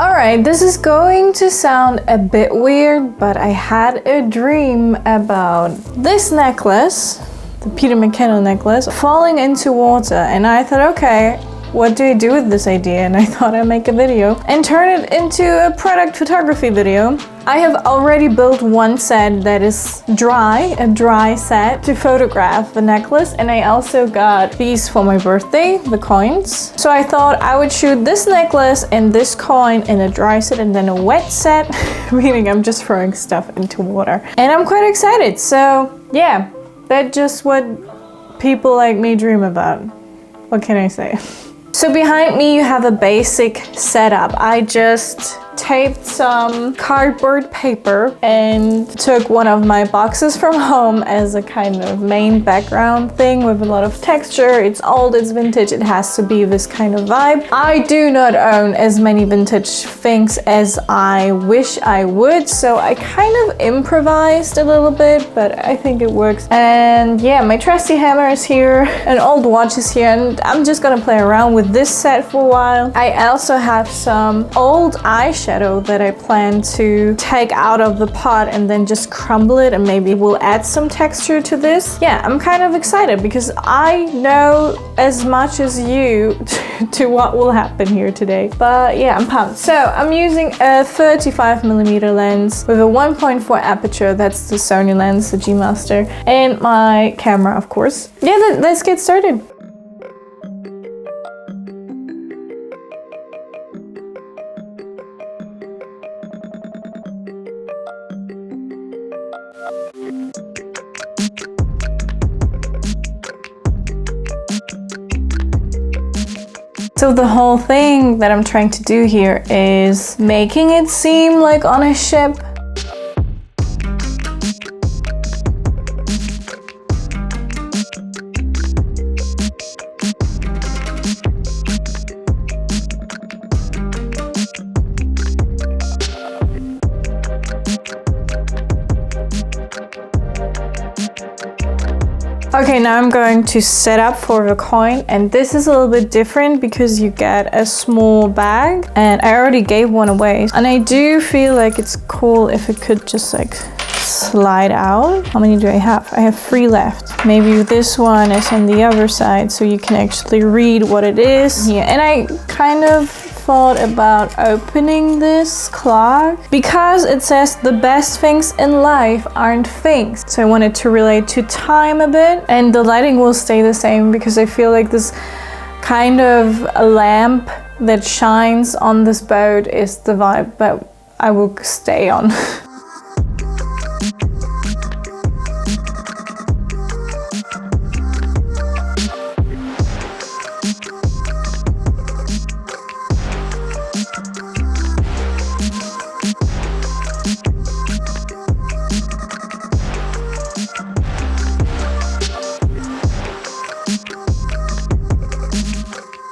Alright, this is going to sound a bit weird, but I had a dream about this necklace, the Peter McKinnon necklace, falling into water, and I thought, okay, what do I do with this idea? And I thought I'd make a video and turn it into a product photography video. I have already built one set that is dry, a dry set to photograph the necklace, and I also got these for my birthday, the coins. So I thought I would shoot this necklace and this coin in a dry set and then a wet set, meaning I'm just throwing stuff into water. And I'm quite excited, so yeah, that's just what people like me dream about. What can I say? So behind me you have a basic setup. I just taped some cardboard paper and took one of my boxes from home as a kind of main background thing with a lot of texture. It's old, it's vintage, it has to be this kind of vibe. I do not own as many vintage things as I wish I would, so I kind of improvised a little bit, but I think it works. And yeah, my trusty hammer is here, an old watch is here, and I'm just gonna play around with this set for a while. I also have some old eyeshadow that I plan to take out of the pot and then just crumble it, and maybe we'll add some texture to this. Yeah, I'm kind of excited because I know as much as you to what will happen here today. But yeah, I'm pumped. So I'm using a 35mm lens with a 1.4 aperture. That's the Sony lens, the G Master, and my camera, of course. Yeah, let's get started. So the whole thing that I'm trying to do here is making it seem like on a ship. Okay, now I'm going to set up for the coin, and this is a little bit different because you get a small bag, and I already gave one away. And I do feel like it's cool if it could just like slide out. How many do I have? I have 3 left. Maybe this one is on the other side so you can actually read what it is. Yeah, and I kind of thought about opening this clock because it says the best things in life aren't things. So I wanted to relate to time a bit, and the lighting will stay the same because I feel like this kind of a lamp that shines on this boat is the vibe that I will stay on.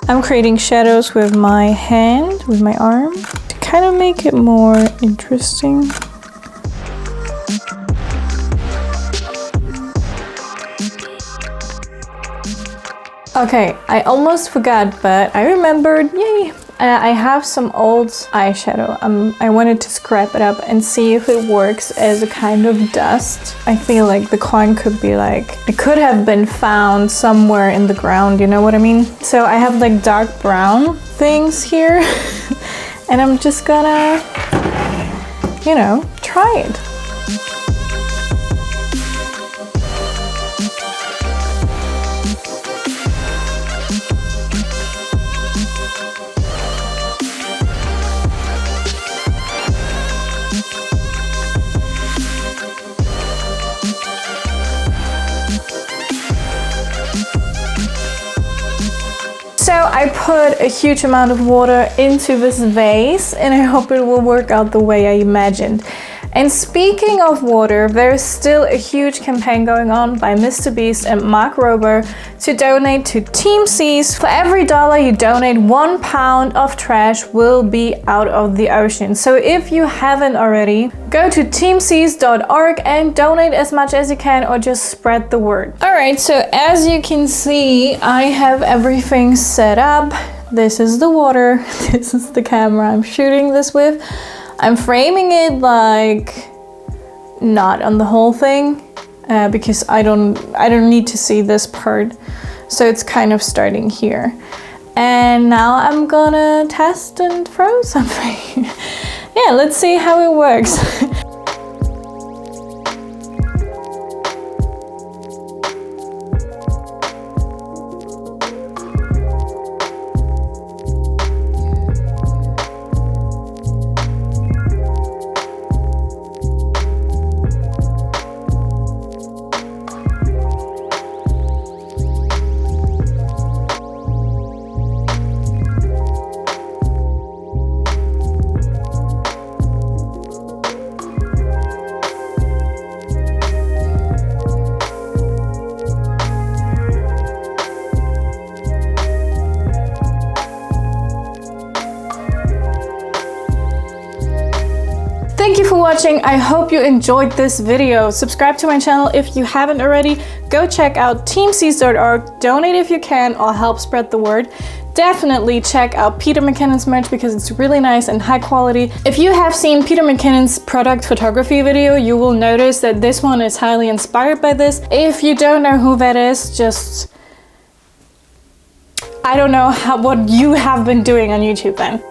I'm creating shadows with my hand, with my arm, to kind of make it more interesting. Okay, I almost forgot, but I remembered, yay! I have some old eyeshadow. I wanted to scrap it up and see if it works as a kind of dust. I feel like the coin could be like, it could have been found somewhere in the ground, you know what I mean? So I have like dark brown things here and I'm just gonna, you know, try it. So I put a huge amount of water into this vase and I hope it will work out the way I imagined. And speaking of water, there's still a huge campaign going on by Mr. Beast and Mark Rober to donate to Team Seas. For every $1 you donate, 1 pound of trash will be out of the ocean. So if you haven't already, go to teamseas.org and donate as much as you can, or just spread the word. Alright, so as you can see, I have everything set up. This is the water. This is the camera I'm shooting this with. I'm framing it like not on the whole thing because I don't need to see this part. So it's kind of starting here. And now I'm gonna test and throw something. Yeah, let's see how it works. Thank you for watching. I hope you enjoyed this video. Subscribe to my channel if you haven't already. Go check out teamseas.org. Donate if you can or help spread the word. Definitely check out Peter McKinnon's merch because it's really nice and high quality. If you have seen Peter McKinnon's product photography video, you will notice that this one is highly inspired by this. If you don't know who that is, just I don't know what you have been doing on YouTube then.